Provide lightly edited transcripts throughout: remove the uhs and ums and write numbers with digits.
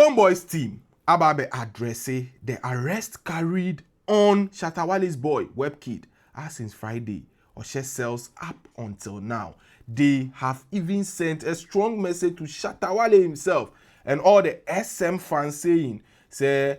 Stonebwoy's team ababe address the arrest carried on Shatta Wale's boy Webkid since Friday or share cells up until now. They have even sent a strong message to Shatta Wale himself and all the SM fans saying say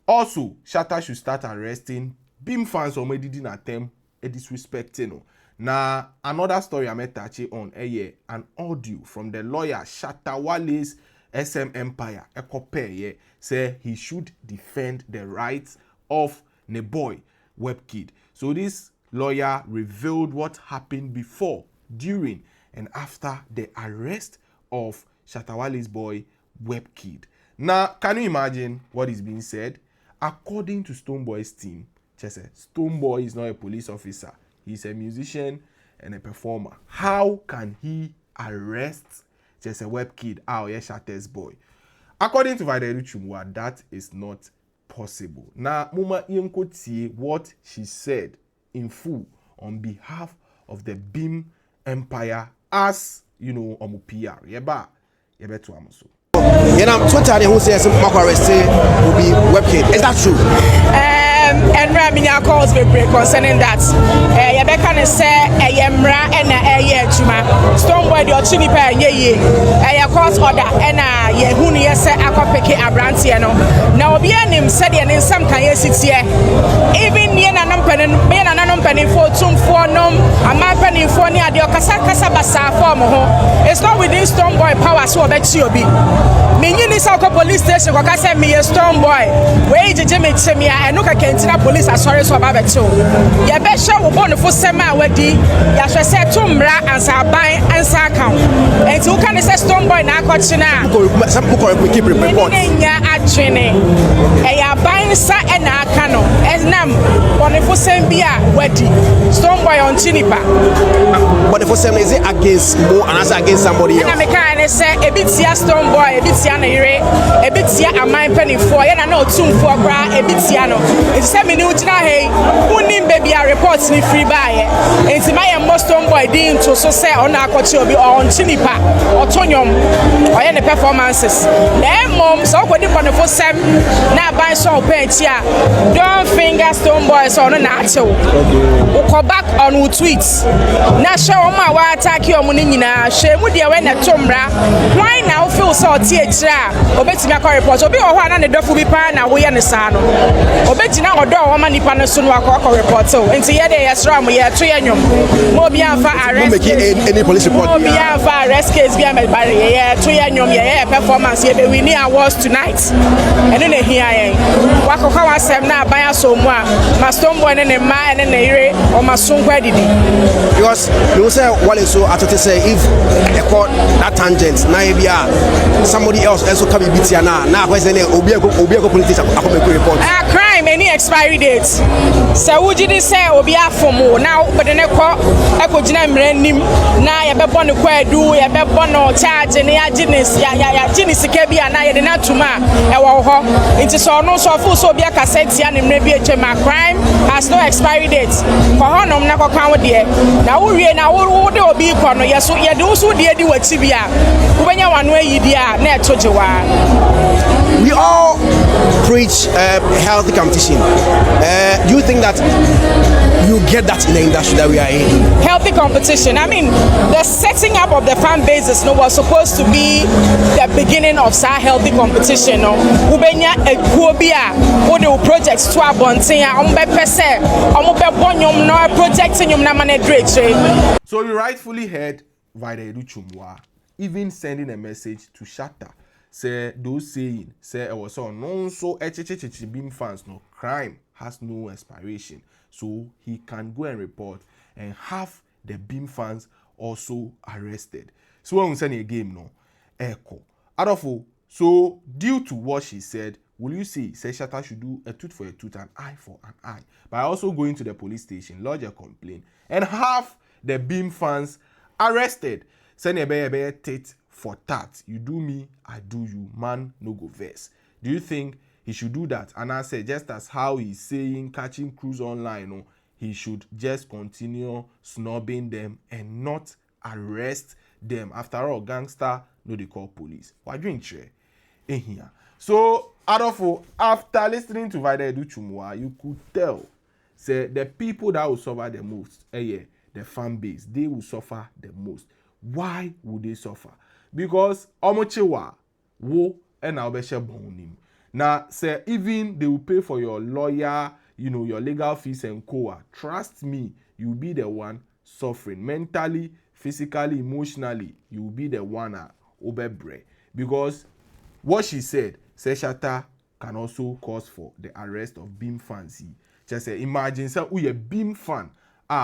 also Shatta should start arresting BIM fans or didn't attempt a disrespecting. Now another story I met touch on an audio from the lawyer Shatta Wale's SM Empire Ekope say he should defend the rights of the boy Webkid. So this lawyer revealed what happened before, during, and after the arrest of Shatta Wale's boy Webkid. Now, can you imagine what is being said? According to Stonebwoy's team, Stonebwoy is not a police officer. He's a musician and a performer. How can he arrest just a Webkid Shatta's boy? According to Vaideru Chumwa, that is not possible. Now, Muma Yemko what she said in full on behalf of the BIM Empire as, you know, on PR. Yeba to Amoso. Twitter who says arrested will be Webkid. Is that true? And Raminia calls me concerning that. Yabeka say Yemra and Juma Stonebwoy the Ochinipa ye a court order and Yehuni say Akopeke Abrantiano. Now be an him said in some can sit here. Even Yena Numpen, Mena Numpenny for Tum for Num, a Mapenny for near the Okasaka Basa form. It's not within Stonebwoy power, so I bet you be. Mini Soko police station, Wakasa me a Stonebwoy. Wait, Jimmy Timia, and look at Kentina police are sorry so about you. Yabesha will born for Sema Wedi, Yasha said Tumra and Sabai and Sakam. And who can say Stonebwoy now? Some people keep reports. At training. A buying sa and Akano, as Nam, one for Sembia Wedi, Stonebwoy on Chinipa. But for some is it against more and answer against somebody else? I can say a bit Stonebwoy, a bit a bit a mine penny for and I know two for bra a bit siano. It's 7 minutes now. Hey, who need baby a reports ni free buy. It's my most Stonebwoy dean to so say on our be on Chinipa or Tonyum or any performances. Then mom so what the for Sam now buy so page here. Don't finger Stonebwoy on a natural. Go back on who tweets. Now show my wa attack your money na shame with the when a tombra. Why now feel so THR? Obeti me report. Obi o hwa na ne dofu bi pa na wo ye ne sa no. Obeti na odo o ma nipa no so no akọ report so. Enti ye dey yesra mo ye to ye nwom. Mo bi anfa arrest. Make any police report. Mo bi anfa arrest case bi am bare ye to ye nwom ye performance ye be we need awards tonight. Eno na hia ye. Wakọkọ wasem na aban so mu a ma Stonebwoy ne ma ne ire o ma so nkwa didi. Because you say Wale so atote say if they caught that tangent na e bia somebody else also come be tiana na kwese ne obi ego politician akọ report. Crime any expiry date. So would you say obi afomo now but the neko ekogina mranim na ye bebo ne kwadu ye bebo no charge ne ya gini sika bia na ye de na tuma e wo ho nti so no so fu so obi akasenti ya ne mra bi etwema. Crime has no expiry date. Ko honom na kokan wo de na wo wie na wo de obi ko no ye so ye de wo so de di wachi bia wo benya wano ayi dia na etojewa. We all preach healthy competition. Do you think that you get that in the industry that we are in? Healthy competition. I mean, the setting up of the fan bases was supposed to be the beginning of our healthy competition. Ubenya ekobia, ode projects to abonten a ombe pese, ombe bonyom no projecting yum na manage. So you rightfully heard Vaideru Chumwa even sending a message to Shatta. Say those saying say I was on non so BIM fans no crime has no expiration, so he can go and report and have the BIM fans also arrested. So when we send a game no echo adofo. So due to what she said, will you say Shatta should do a tooth for a tooth, an eye for an eye, by also going to the police station, lodge a complaint, and have the BIM fans arrested? Send a tit for tat. You do me, I do you. Man, no go verse. Do you think he should do that? And I say, just as how he's saying catching crews online, he should just continue snubbing them and not arrest them. After all, gangster, no they call police. Why drink chair in here? So Adolfo, after listening to Vida Chumwa, you could tell say the people that will suffer the most, the fan base, they will suffer the most. Why would they suffer? Because omochewa wo and obeshe bonim. Now say even they will pay for your lawyer, your legal fees and coa. Trust me, you'll be the one suffering mentally, physically, emotionally. You'll be the one obebre. Because what she said, Shatta can also cause for the arrest of Beam fans. Just say, imagine, say, we a Beam fan,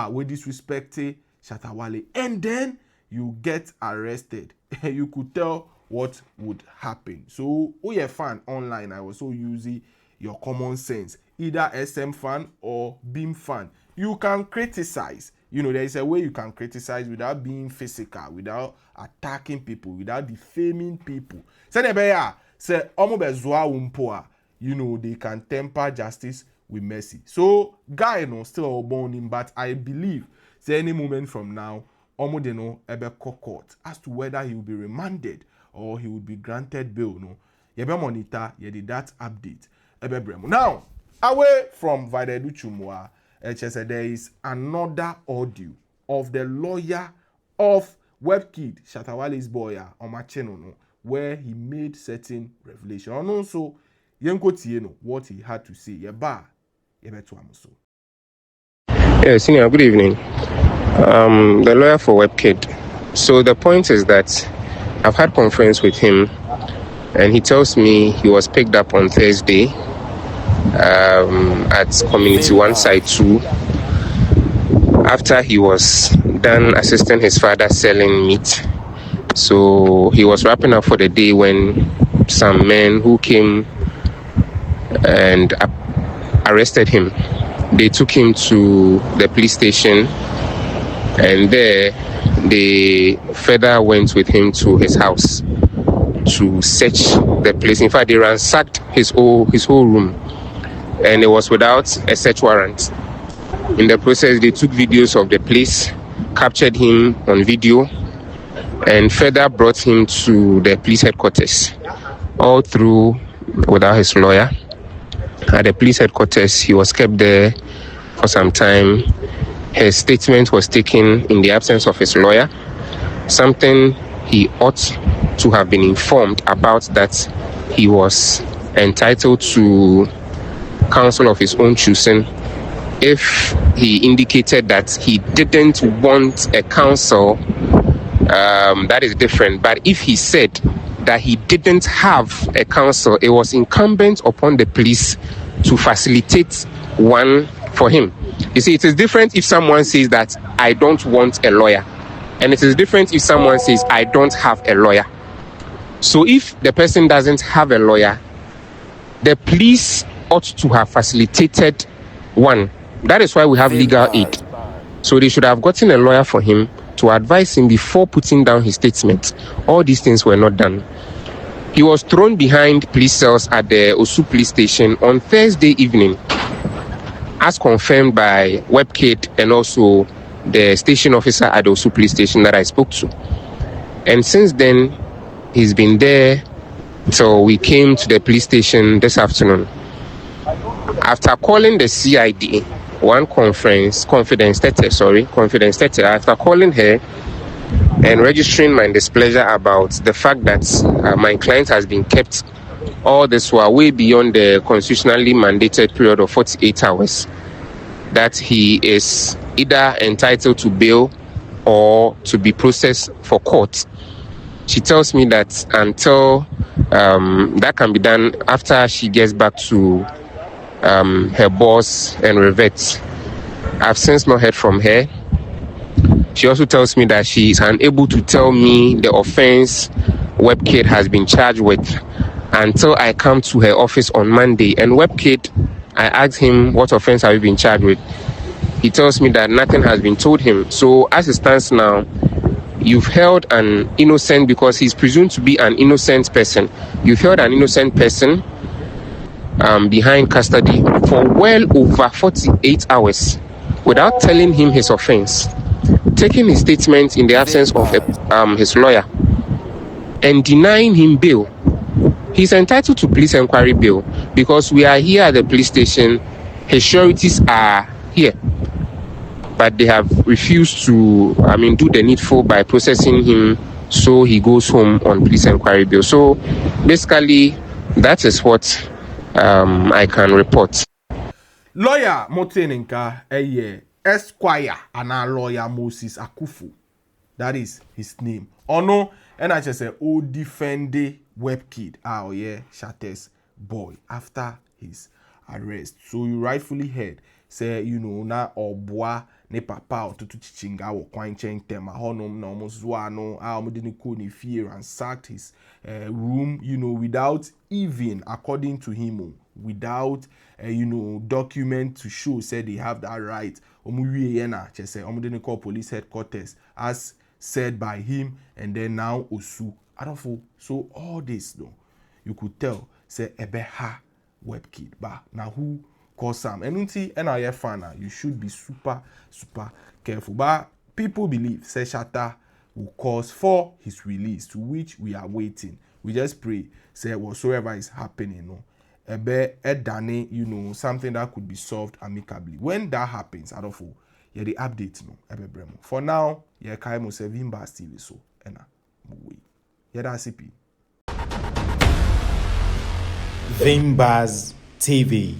we disrespect Shatta Wale, and then you get arrested. You could tell what would happen. So, we a fan online, I also using your common sense, either SM fan or Beam fan. You can criticize. There is a way you can criticize without being physical, without attacking people, without defaming people. Say they can temper justice with mercy. So guy still born him, but I believe say any moment from now, court as to whether he will be remanded or he will be granted bail. Monitor that update. Now, away from Vida Chumwa, there is another audio of the lawyer of WebKid, Shatta Wale's boy, on my channel, where he made certain revelation. And also, what he had to say. Yes, senior, good evening. The lawyer for WebKid. So the point is that I've had conference with him, and he tells me he was picked up on Thursday at Community 1 Side 2 after he was done assisting his father selling meat. So he was wrapping up for the day when some men who came and arrested him. They took him to the police station, and there they further went with him to his house to search the place. In fact, they ransacked his whole room, and it was without a search warrant. In the process, they took videos of the place, captured him on video, and further brought him to the police headquarters, all through without his lawyer. At the police headquarters, he was kept there for some time. His statement was taken in the absence of his lawyer, something he ought to have been informed about, that he was entitled to counsel of his own choosing. If he indicated that he didn't want a counsel, that is different. But if he said that he didn't have a counsel, it was incumbent upon the police to facilitate one for him. You see, it is different if someone says that I don't want a lawyer, and it is different if someone says I don't have a lawyer. So if the person doesn't have a lawyer, the police ought to have facilitated one. That is why we have legal aid. So they should have gotten a lawyer for him to advise him before putting down his statement. All these things were not done. He was thrown behind police cells at the Osu police station on Thursday evening, as confirmed by WebKid and also the station officer at the Osu police station that I spoke to. And since then, he's been there till we came to the police station this afternoon. After calling the CID, confidence letter, after calling her and registering my displeasure about the fact that my client has been kept all this while way beyond the constitutionally mandated period of 48 hours, that he is either entitled to bail or to be processed for court. She tells me that until that can be done after she gets back to her boss and revert. I've since not heard from her. She also tells me that she is unable to tell me the offense WebKid has been charged with until I come to her office on Monday. And WebKid, I asked him, what offense have you been charged with? He tells me that nothing has been told him. So as it stands now, you've held an innocent, because he's presumed to be an innocent person. You've held an innocent person behind custody for well over 48 hours without telling him his offense, taking his statement in the absence of his lawyer, and denying him bail. he's entitled to police inquiry bail because we are here at the police station. His sureties are here, but they have refused to, do the needful by processing him, so he goes home on police inquiry bail. So basically, that is what I can report. Lawyer Motenenka, Esquire, and our lawyer Moses Akufu. That is his name. Ono, and I just say, oh, defende web kid. Oh, yeah, Shatta's boy after his arrest. So you rightfully heard, say, na obwa ne papa or tutu chichinga or kwine chen tema honom na almost zuano, amudini kuni fear and sacked his room, without even, according to him, without document to show said they have that right. Omuwie yena chese omudini call police headquarters as said by him, and then now Osu. I don't know. So all this though, you could tell say ebeha web kid. But now who calls Sam? And NIF fan, you should be super careful. But people believe say Shatta will cause for his release, to which we are waiting. We just pray say whatsoever is happening, something that could be solved amicably. When that happens, I don't know. Yeah, the update for now, yeah, Kaimo 7 bars still so ena we. Yeah, that's CP. Vimbaz TV.